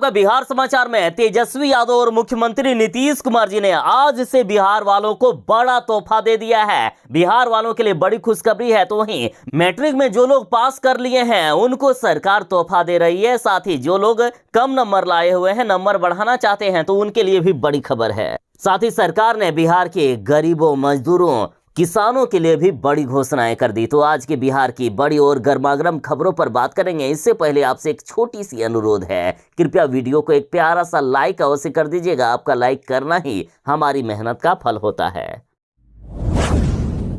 आपका बिहार समाचार में। तेजस्वी यादव और मुख्यमंत्री नीतीश कुमार जी ने आज से बिहार वालों को बड़ा तोहफा दे दिया है। बिहार वालों के लिए बड़ी खुशखबरी है। तो वहीं मैट्रिक में जो लोग पास कर लिए हैं उनको सरकार तोहफा दे रही है। साथ ही जो लोग कम नंबर लाए हुए हैं, नंबर बढ़ाना चाहते हैं, तो उनके लिए भी बड़ी खबर है। साथ ही सरकार ने बिहार के गरीबों, मजदूरों, किसानों के लिए भी बड़ी घोषणाएं कर दी। तो आज के बिहार की बड़ी और गर्मागर्म खबरों पर बात करेंगे। इससे पहले आपसे एक छोटी सी अनुरोध है, कृपया वीडियो को एक प्यारा सा लाइक अवश्य कर दीजिएगा। आपका लाइक करना ही हमारी मेहनत का फल होता है।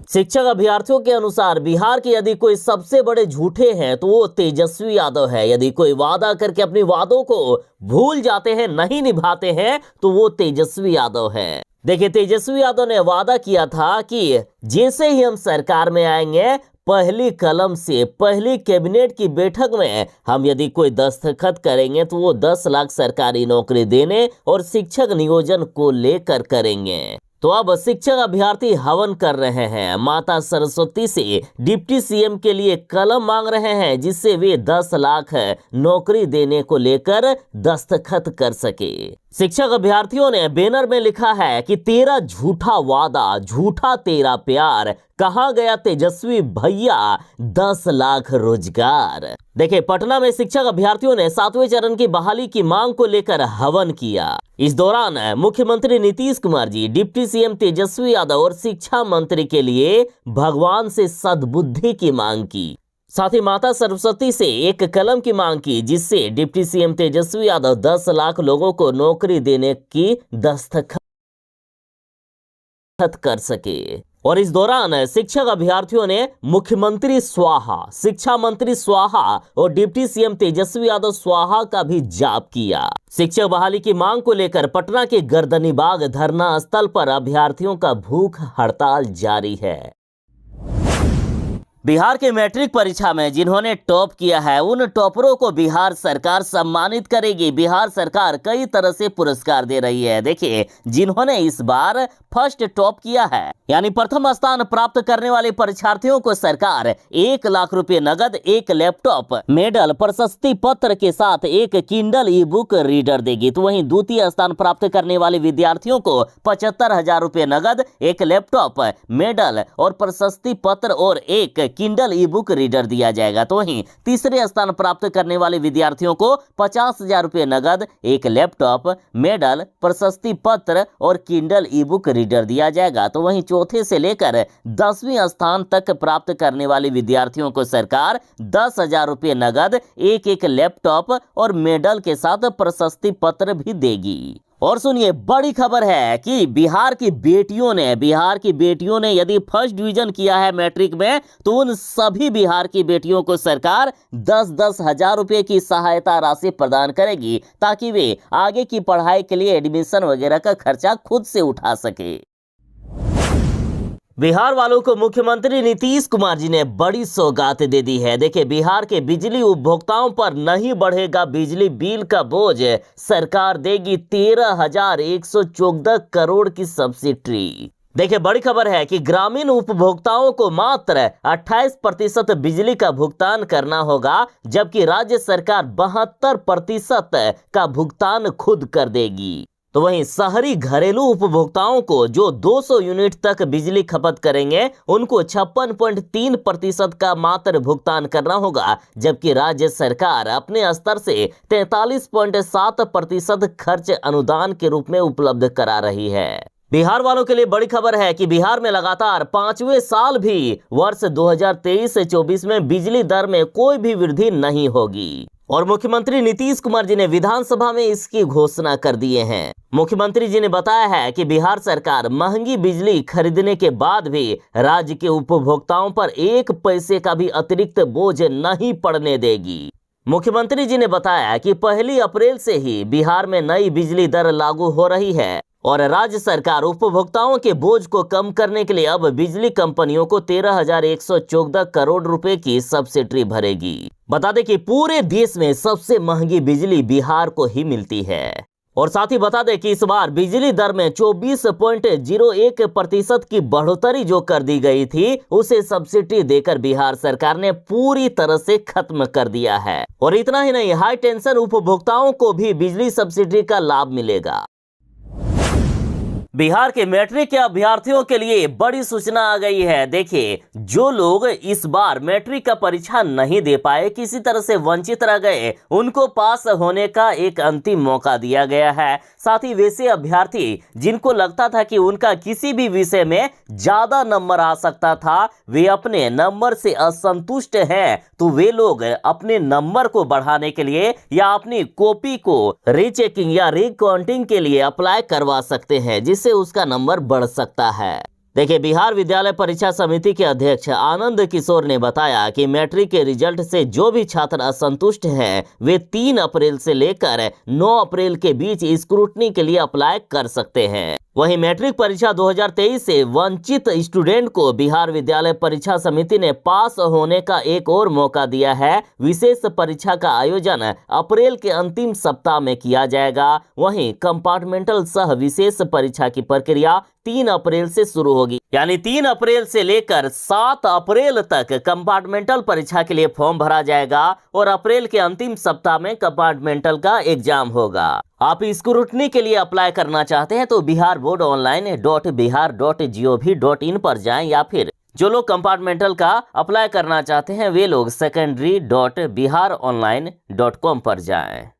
शिक्षक अभ्यर्थियों के अनुसार बिहार के यदि कोई सबसे बड़े झूठे हैं तो वो तेजस्वी यादव है। यदि कोई वादा करके अपने वादों को भूल जाते हैं, नहीं निभाते हैं, तो वो तेजस्वी यादव है। देखिए, तेजस्वी यादव ने वादा किया था कि जैसे ही हम सरकार में आएंगे, पहली कलम से पहली कैबिनेट की बैठक में हम यदि कोई दस्तखत करेंगे तो वो 10 लाख सरकारी नौकरी देने और शिक्षक नियोजन को लेकर करेंगे। तो अब शिक्षक अभ्यर्थी हवन कर रहे हैं। माता सरस्वती से डिप्टी सीएम के लिए कलम मांग रहे हैं, जिससे वे 10 लाख नौकरी देने को लेकर दस्तखत कर सके। शिक्षक अभ्यर्थियों ने बैनर में लिखा है कि तेरा झूठा वादा, झूठा तेरा प्यार, कहां गया तेजस्वी भैया, 10 लाख रोजगार। देखिए, पटना में शिक्षक अभ्यर्थियों ने 7वें चरण की बहाली की मांग को लेकर हवन किया। इस दौरान मुख्यमंत्री नीतीश कुमार जी, डिप्टी सीएम तेजस्वी यादव और शिक्षा मंत्री के लिए भगवान से सद्बुद्धि की मांग की। साथ ही माता सरस्वती से एक कलम की मांग की, जिससे डिप्टी सीएम तेजस्वी यादव 10 लाख लोगों को नौकरी देने की दस्तखत कर सके। और इस दौरान शिक्षक अभ्यर्थियों ने मुख्यमंत्री स्वाहा, शिक्षा मंत्री स्वाहा और डिप्टी सीएम तेजस्वी यादव स्वाहा का भी जाप किया। शिक्षक बहाली की मांग को लेकर पटना के गर्दनीबाग धरना स्थल पर अभ्यर्थियों का भूख हड़ताल जारी है। बिहार के मैट्रिक परीक्षा में जिन्होंने टॉप किया है, उन टॉपरों को बिहार सरकार सम्मानित करेगी। बिहार सरकार कई तरह से पुरस्कार दे रही है। देखिए, जिन्होंने इस बार फर्स्ट टॉप किया है, यानी प्रथम स्थान प्राप्त करने वाले परीक्षार्थियों को सरकार 1 लाख रुपए नगद, 1 लैपटॉप, मेडल, प्रशस्ति पत्र के साथ 1 किंडल ई बुक रीडर देगी। तो वहीं द्वितीय स्थान प्राप्त करने वाले विद्यार्थियों को 75,000 रुपए नगद, 1 लैपटॉप, मेडल और प्रशस्ति पत्र और 1 किंडल ई बुक रीडर दिया जाएगा। तो वहीं तीसरे स्थान प्राप्त करने वाले विद्यार्थियों को 50,000 रुपए नगद, 1 लैपटॉप, मेडल, प्रशस्ति पत्र और किंडल ई बुक रीडर दिया जाएगा। तो वहीं चौथे से लेकर 10वीं स्थान तक प्राप्त करने वाले विद्यार्थियों को सरकार 10,000 रुपए नगद, 1 लैपटॉप और मेडल के साथ प्रशस्ति पत्र भी देगी। और सुनिए, बड़ी खबर है कि बिहार की बेटियों ने यदि फर्स्ट डिवीजन किया है मैट्रिक में, तो उन सभी बिहार की बेटियों को सरकार 10-10 हजार रुपए की सहायता राशि प्रदान करेगी, ताकि वे आगे की पढ़ाई के लिए एडमिशन वगैरह का खर्चा खुद से उठा सके। बिहार वालों को मुख्यमंत्री नीतीश कुमार जी ने बड़ी सौगात दे दी है। देखिए, बिहार के बिजली उपभोक्ताओं पर नहीं बढ़ेगा बिजली बिल का बोझ, सरकार देगी 13,114 करोड़ की सब्सिडी। देखिए, बड़ी खबर है कि ग्रामीण उपभोक्ताओं को मात्र 28% बिजली का भुगतान करना होगा, जबकि राज्य सरकार 72% का भुगतान खुद कर देगी। तो वहीं शहरी घरेलू उपभोक्ताओं को जो 200 यूनिट तक बिजली खपत करेंगे, उनको 56.3% का मात्र भुगतान करना होगा, जबकि राज्य सरकार अपने स्तर से 43.7% खर्च अनुदान के रूप में उपलब्ध करा रही है। बिहार वालों के लिए बड़ी खबर है कि बिहार में लगातार 5वें साल भी वर्ष 2023-24 में बिजली दर में कोई भी वृद्धि नहीं होगी। और मुख्यमंत्री नीतीश कुमार जी ने विधानसभा में इसकी घोषणा कर दिए हैं। मुख्यमंत्री जी ने बताया है कि बिहार सरकार महंगी बिजली खरीदने के बाद भी राज्य के उपभोक्ताओं पर 1 पैसे का भी अतिरिक्त बोझ नहीं पड़ने देगी। मुख्यमंत्री जी ने बताया कि 1 अप्रैल से ही बिहार में नई बिजली दर लागू हो रही है और राज्य सरकार उपभोक्ताओं के बोझ को कम करने के लिए अब बिजली कंपनियों को 13,114 करोड़ रुपए की सब्सिडी भरेगी। बता दें कि पूरे देश में सबसे महंगी बिजली बिहार को ही मिलती है। और साथ ही बता दें कि इस बार बिजली दर में 24.01% की बढ़ोतरी जो कर दी गई थी, उसे सब्सिडी देकर बिहार सरकार ने पूरी तरह से खत्म कर दिया है। और इतना ही नहीं, हाई टेंशन उपभोक्ताओं को भी बिजली सब्सिडी का लाभ मिलेगा। बिहार के मैट्रिक के अभ्यर्थियों के लिए बड़ी सूचना आ गई है। देखिए, जो लोग इस बार मैट्रिक का परीक्षा नहीं दे पाए, किसी तरह से वंचित रह गए, उनको पास होने का एक अंतिम मौका दिया गया है। साथ ही वैसे अभ्यर्थी जिनको लगता था कि उनका किसी भी विषय में ज्यादा नंबर आ सकता था, वे अपने नंबर से असंतुष्ट हैं, तो वे लोग अपने नंबर को बढ़ाने के लिए या अपनी कॉपी को रीचेकिंग या रीकाउंटिंग के लिए अप्लाई करवा सकते हैं, जिससे उसका नंबर बढ़ सकता है। देखिए, बिहार विद्यालय परीक्षा समिति के अध्यक्ष आनंद किशोर ने बताया कि मैट्रिक के रिजल्ट से जो भी छात्र असंतुष्ट हैं, वे 3 अप्रैल से लेकर 9 अप्रैल के बीच स्क्रूटनी के लिए अप्लाई कर सकते हैं। वहीं मैट्रिक परीक्षा 2023 से वंचित स्टूडेंट को बिहार विद्यालय परीक्षा समिति ने पास होने का एक और मौका दिया है। विशेष परीक्षा का आयोजन अप्रैल के अंतिम सप्ताह में किया जाएगा। वहीं कंपार्टमेंटल सह विशेष परीक्षा की प्रक्रिया 3 अप्रैल से शुरू होगी, यानी 3 अप्रैल से लेकर 7 अप्रैल तक कंपार्टमेंटल परीक्षा के लिए फॉर्म भरा जाएगा और अप्रैल के अंतिम सप्ताह में कंपार्टमेंटल का एग्जाम होगा। आप स्क्रूटनी के लिए अप्लाई करना चाहते हैं तो biharboardonline.bihar.gov.in पर जाएं, या फिर जो लोग कंपार्टमेंटल का अप्लाई करना चाहते हैं वे लोग secondary.biharonline.com पर जाएं।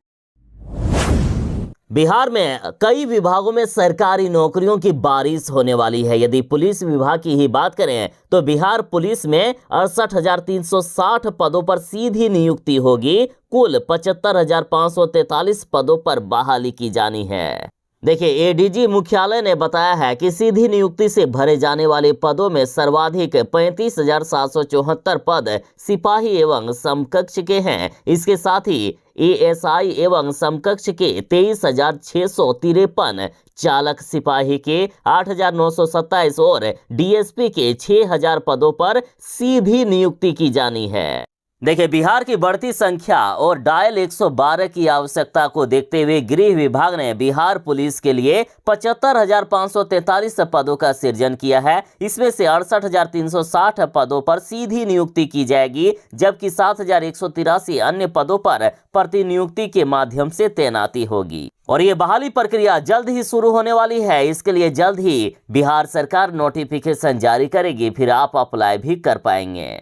बिहार में कई विभागों में सरकारी नौकरियों की बारिश होने वाली है। यदि पुलिस विभाग की ही बात करें तो बिहार पुलिस में 68,360 पदों पर सीधी नियुक्ति होगी। कुल 75,543 पदों पर बहाली की जानी है। देखिए, एडीजी मुख्यालय ने बताया है कि सीधी नियुक्ति से भरे जाने वाले पदों में सर्वाधिक 35,774 पद सिपाही एवं समकक्ष के हैं। इसके साथ ही एएसआई एवं समकक्ष के 23,653, चालक सिपाही के 8,927 और डीएसपी के 6,000 पदों पर सीधी नियुक्ति की जानी है। देखिए, बिहार की बढ़ती संख्या और डायल 112 की आवश्यकता को देखते हुए गृह विभाग ने बिहार पुलिस के लिए 75,543 पदों का सृजन किया है। इसमें से 68,360 पदों पर सीधी नियुक्ति की जाएगी, जबकि 7,183 अन्य पदों पर प्रतिनियुक्ति के माध्यम से तैनाती होगी। और ये बहाली प्रक्रिया जल्द ही शुरू होने वाली है। इसके लिए जल्द ही बिहार सरकार नोटिफिकेशन जारी करेगी, फिर आप अप्लाई भी कर पाएंगे।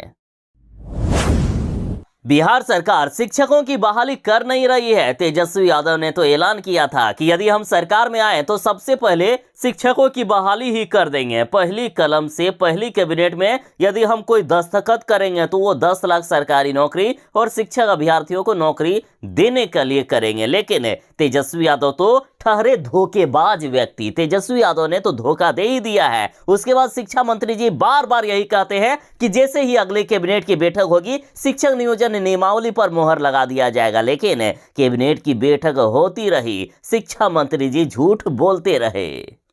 बिहार सरकार शिक्षकों की बहाली कर नहीं रही है। तेजस्वी यादव ने तो ऐलान किया था कि यदि हम सरकार में आए तो सबसे पहले शिक्षकों की बहाली ही कर देंगे। पहली कलम से पहली कैबिनेट में यदि हम कोई दस्तखत करेंगे तो वो 10 लाख सरकारी नौकरी और शिक्षक अभ्यर्थियों को नौकरी देने के लिए करेंगे। लेकिन तेजस्वी यादव तो ठहरे धोखेबाज व्यक्ति। तेजस्वी यादव ने तो धोखा दे ही दिया है। उसके बाद शिक्षा मंत्री जी बार बार यही कहते हैं कि जैसे ही अगले कैबिनेट की बैठक होगी शिक्षक नियोजन नियमावली पर मोहर लगा दिया जाएगा। लेकिन कैबिनेट की बैठक होती रही, शिक्षा मंत्री जी झूठ बोलते रहे।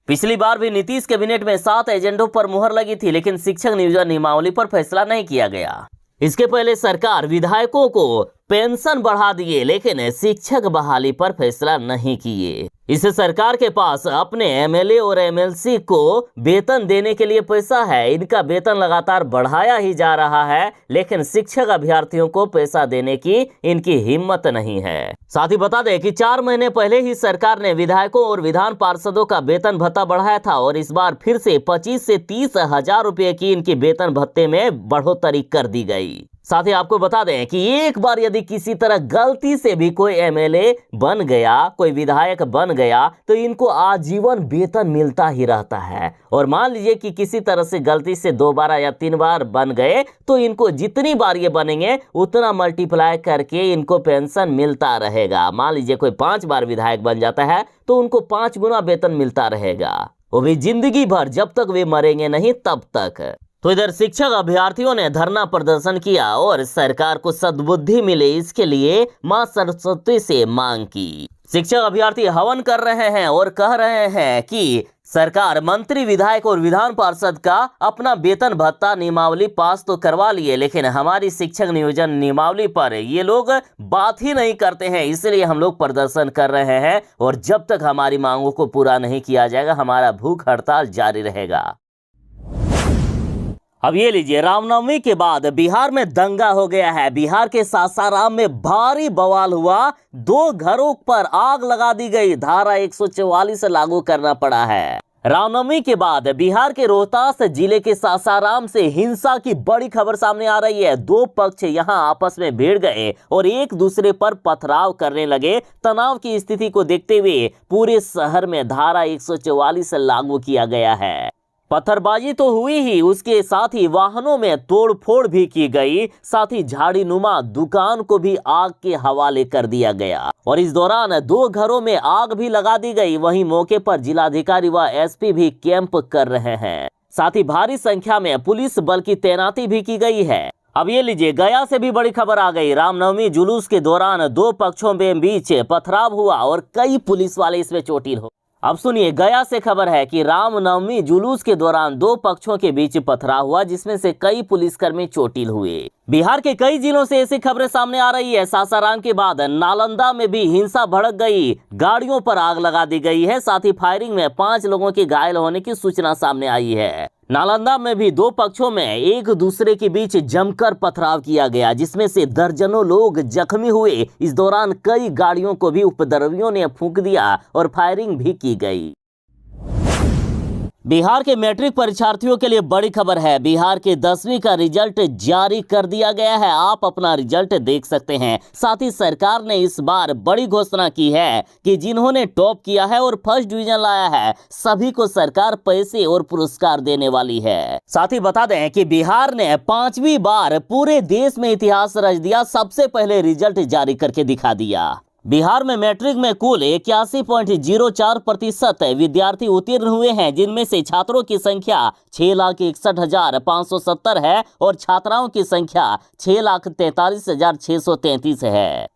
पिछली बार भी नीतीश कैबिनेट में 7 एजेंडों पर मुहर लगी थी, लेकिन शिक्षक नियोजन नियमावली पर फैसला नहीं किया गया। इसके पहले सरकार विधायकों को पेंशन बढ़ा दिए, लेकिन शिक्षक बहाली पर फैसला नहीं किए। इससे सरकार के पास अपने एमएलए और एमएलसी को वेतन देने के लिए पैसा है। इनका वेतन लगातार बढ़ाया ही जा रहा है, लेकिन शिक्षक अभ्यर्थियों को पैसा देने की इनकी हिम्मत नहीं है। साथ ही बता दें कि 4 महीने पहले ही सरकार ने विधायकों और विधान पार्षदों का वेतन भत्ता बढ़ाया था और इस बार फिर से 25 से 30 हजार रुपए की इनकी वेतन भत्ते में बढ़ोतरी कर दी गई। साथ ही आपको बता दें कि एक बार यदि किसी तरह गलती से भी कोई एमएलए बन गया, कोई विधायक बन गया, तो इनको आजीवन वेतन मिलता ही रहता है। और मान लीजिए कि किसी तरह से गलती से 2 बार या 3 बार बन गए तो इनको जितनी बार ये बनेंगे उतना मल्टीप्लाई करके इनको पेंशन मिलता रहेगा। मान लीजिए कोई 5 बार विधायक बन जाता है तो उनको 5 गुना वेतन मिलता रहेगा, वो भी जिंदगी भर, जब तक वे मरेंगे नहीं तब तक। तो इधर शिक्षक अभ्यर्थियों ने धरना प्रदर्शन किया और सरकार को सद्बुद्धि मिले इसके लिए मां सरस्वती से मांग की। शिक्षक अभ्यर्थी हवन कर रहे हैं और कह रहे हैं कि सरकार मंत्री, विधायक और विधान पार्षद का अपना वेतन भत्ता नियमावली पास तो करवा लिए, लेकिन हमारी शिक्षक नियोजन नियमावली पर ये लोग बात ही नहीं करते हैं। इसलिए हम लोग प्रदर्शन कर रहे हैं और जब तक हमारी मांगों को पूरा नहीं किया जाएगा हमारा भूख हड़ताल जारी रहेगा। अब ये लीजिए, रामनवमी के बाद बिहार में दंगा हो गया है। बिहार के सासाराम में भारी बवाल हुआ, 2 घरों पर आग लगा दी गई, धारा 144 लागू करना पड़ा है। रामनवमी के बाद बिहार के रोहतास जिले के सासाराम से हिंसा की बड़ी खबर सामने आ रही है। 2 पक्ष यहां आपस में भिड़ गए और एक दूसरे पर पथराव करने लगे। तनाव की स्थिति को देखते हुए पूरे शहर में धारा 144 लागू किया गया है। पत्थरबाजी तो हुई ही, उसके साथ ही वाहनों में तोड़फोड़ भी की गई, साथ ही झाड़ी नुमा दुकान को भी आग के हवाले कर दिया गया और इस दौरान 2 घरों में आग भी लगा दी गई। वहीं मौके पर जिलाधिकारी व एसपी भी कैंप कर रहे हैं। साथ ही भारी संख्या में पुलिस बल की तैनाती भी की गई है। अब ये लीजिए, गया से भी बड़ी खबर आ गई। रामनवमी जुलूस के दौरान 2 पक्षों में बीच पथराव हुआ और कई पुलिस वाले इसमें चोटिल हो। अब सुनिए, गया से खबर है कि रामनवमी जुलूस के दौरान 2 पक्षों के बीच पथराव हुआ, जिसमें से कई पुलिसकर्मी चोटिल हुए। बिहार के कई जिलों से ऐसी खबरें सामने आ रही है। सासाराम के बाद नालंदा में भी हिंसा भड़क गई, गाड़ियों पर आग लगा दी गई है। साथ ही फायरिंग में 5 लोगों के घायल होने की सूचना सामने आई है। नालंदा में भी 2 पक्षों में एक दूसरे के बीच जमकर पथराव किया गया, जिसमें से दर्जनों लोग जख्मी हुए। इस दौरान कई गाड़ियों को भी उपद्रवियों ने फूंक दिया और फायरिंग भी की गई। बिहार के मैट्रिक परीक्षार्थियों के लिए बड़ी खबर है। बिहार के 10वीं का रिजल्ट जारी कर दिया गया है। आप अपना रिजल्ट देख सकते हैं। साथ ही सरकार ने इस बार बड़ी घोषणा की है कि जिन्होंने टॉप किया है और फर्स्ट डिवीजन लाया है, सभी को सरकार पैसे और पुरस्कार देने वाली है। साथ ही बता दें कि बिहार ने 5वीं बार पूरे देश में इतिहास रच दिया, सबसे पहले रिजल्ट जारी करके दिखा दिया। बिहार में मैट्रिक में कुल 81.04% विद्यार्थी उत्तीर्ण हुए हैं, जिनमें से छात्रों की संख्या 6,61,570 है और छात्राओं की संख्या 6,43,633 है।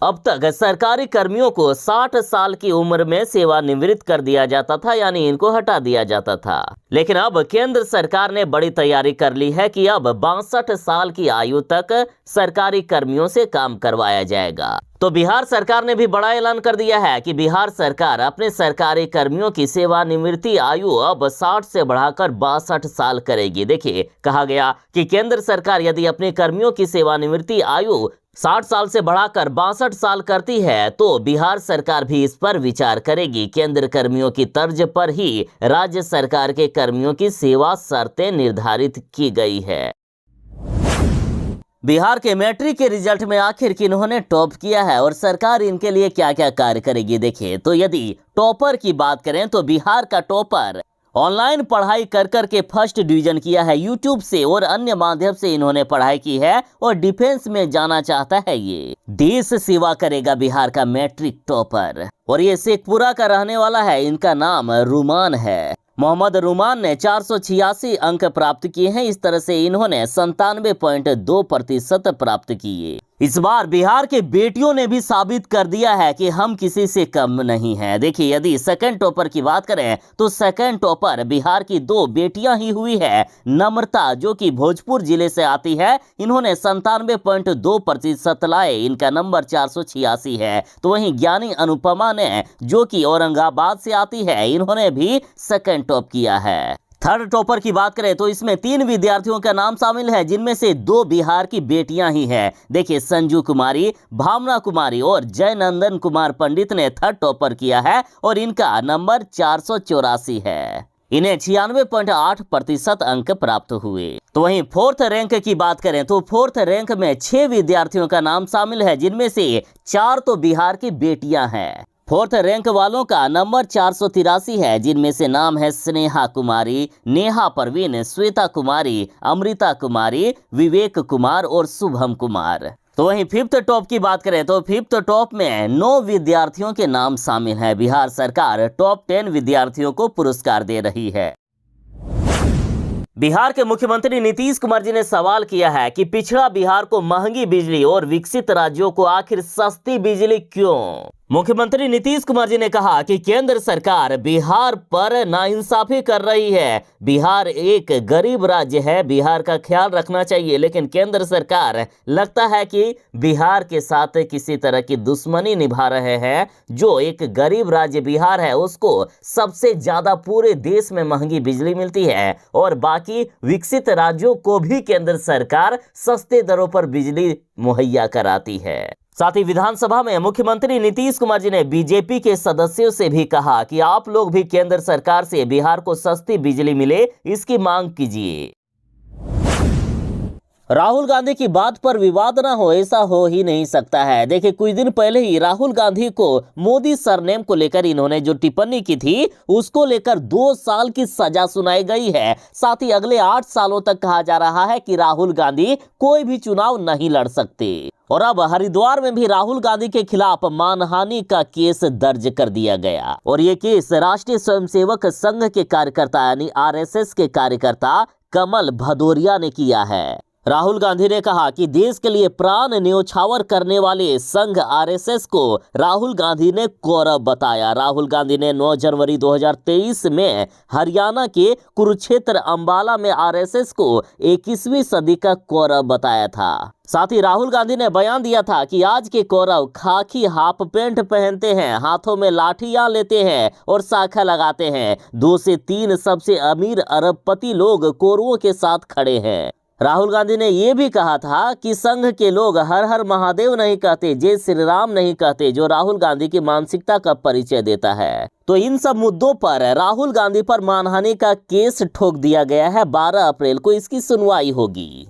अब तक सरकारी कर्मियों को 60 साल की उम्र में सेवानिवृत्त कर दिया जाता था, यानी इनको हटा दिया जाता था। लेकिन अब केंद्र सरकार ने बड़ी तैयारी कर ली है कि अब 62 साल की आयु तक सरकारी कर्मियों से काम करवाया जाएगा। तो बिहार सरकार ने भी बड़ा ऐलान कर दिया है कि बिहार सरकार अपने सरकारी कर्मियों की सेवानिवृत्ति आयु अब 60 से बढ़ाकर 62 साल करेगी। देखिए, कहा गया कि केंद्र सरकार यदि अपने कर्मियों की सेवानिवृत्ति आयु 60 साल से बढ़ाकर 62 साल करती है तो बिहार सरकार भी इस पर विचार करेगी। केंद्र कर्मियों की तर्ज पर ही राज्य सरकार के कर्मियों की सेवा शर्तें निर्धारित की गई है। बिहार के मैट्रिक के रिजल्ट में आखिर किन्होंने टॉप किया है और सरकार इनके लिए क्या क्या कार्य करेगी, देखिए। तो यदि टॉपर की बात करें तो बिहार का टॉपर ऑनलाइन पढ़ाई कर करके फर्स्ट डिवीजन किया है। यूट्यूब से और अन्य माध्यम से इन्होंने पढ़ाई की है और डिफेंस में जाना चाहता है। ये देश सेवा करेगा बिहार का मैट्रिक टॉपर और ये शेखपुरा का रहने वाला है। इनका नाम रुमान है। मोहम्मद रुमान ने 486 अंक प्राप्त किए हैं। इस तरह से इन्होंने 97.2% प्राप्त किए। इस बार बिहार के बेटियों ने भी साबित कर दिया है कि हम किसी से कम नहीं हैं। देखिए, यदि सेकंड टॉपर की बात करें तो सेकंड टॉपर बिहार की 2 बेटियां ही हुई है। नम्रता, जो कि भोजपुर जिले से आती है, इन्होंने 97.2% लाए। इनका नंबर 486 है। तो वहीं ज्ञानी अनुपमा ने, जो कि औरंगाबाद से आती है, इन्होंने भी सेकंड टॉप किया है। थर्ड टॉपर की बात करें तो इसमें 3 विद्यार्थियों का नाम शामिल है, जिनमें से 2 बिहार की बेटियां ही हैं। देखिए, संजू कुमारी, भावना कुमारी और जयनंदन कुमार पंडित ने थर्ड टॉपर किया है और इनका नंबर 484 है। इन्हें 96.8% अंक प्राप्त हुए। तो वहीं फोर्थ रैंक की बात करें तो फोर्थ रैंक में 6 विद्यार्थियों का नाम शामिल है, जिनमें से 4 तो बिहार की बेटियां हैं। फोर्थ रैंक वालों का नंबर 483 है, जिनमें से नाम है स्नेहा कुमारी, नेहा परवीन, श्वेता कुमारी, अमृता कुमारी, विवेक कुमार और शुभम कुमार। तो वहीं फिफ्थ टॉप की बात करें तो फिफ्थ टॉप में 9 विद्यार्थियों के नाम शामिल हैं। बिहार सरकार टॉप 10 विद्यार्थियों को पुरस्कार दे रही है। बिहार के मुख्यमंत्री नीतीश कुमार जी ने सवाल किया है कि पिछड़ा बिहार को महंगी बिजली और विकसित राज्यों को आखिर सस्ती बिजली क्यों? मुख्यमंत्री नीतीश कुमार जी ने कहा कि केंद्र सरकार बिहार पर नाइंसाफी कर रही है। बिहार एक गरीब राज्य है, बिहार का ख्याल रखना चाहिए, लेकिन केंद्र सरकार लगता है कि बिहार के साथ किसी तरह की दुश्मनी निभा रहे हैं। जो एक गरीब राज्य बिहार है, उसको सबसे ज्यादा पूरे देश में महंगी बिजली मिलती है और बाकी विकसित राज्यों को भी केंद्र सरकार सस्ते दरों पर बिजली मुहैया कराती है। साथ ही विधानसभा में मुख्यमंत्री नीतीश कुमार जी ने बीजेपी के सदस्यों से भी कहा कि आप लोग भी केंद्र सरकार से बिहार को सस्ती बिजली मिले, इसकी मांग कीजिए। राहुल गांधी की बात पर विवाद ना हो, ऐसा हो ही नहीं सकता है। देखिए, कुछ दिन पहले ही राहुल गांधी को मोदी सरनेम को लेकर इन्होंने जो टिप्पणी की थी, उसको लेकर 2 साल की सजा सुनाई गई है। साथ ही अगले 8 सालों तक कहा जा रहा है कि राहुल गांधी कोई भी चुनाव नहीं लड़ सकते। और अब हरिद्वार में भी राहुल गांधी के खिलाफ मानहानि का केस दर्ज कर दिया गया और ये केस राष्ट्रीय स्वयंसेवक संघ के कार्यकर्ता यानी आरएसएस के कार्यकर्ता कमल भदौरिया ने किया है। राहुल गांधी ने कहा कि देश के लिए प्राण न्योछावर करने वाले संघ आरएसएस को राहुल गांधी ने कौरव बताया। राहुल गांधी ने 9 जनवरी 2023 में हरियाणा के कुरुक्षेत्र अंबाला में आरएसएस को 21वीं सदी का कौरव बताया था। साथ ही राहुल गांधी ने बयान दिया था कि आज के कौरव खाकी हाफ पैंट पहनते हैं, हाथों में लाठियां लेते हैं और शाखा लगाते हैं। 2 से 3 सबसे अमीर अरबपति लोग कौरवों के साथ खड़े हैं। राहुल गांधी ने यह भी कहा था कि संघ के लोग हर हर महादेव नहीं कहते, जय श्री राम नहीं कहते, जो राहुल गांधी की मानसिकता का परिचय देता है। तो इन सब मुद्दों पर राहुल गांधी पर मानहानि का केस ठोक दिया गया है। 12 अप्रैल को इसकी सुनवाई होगी।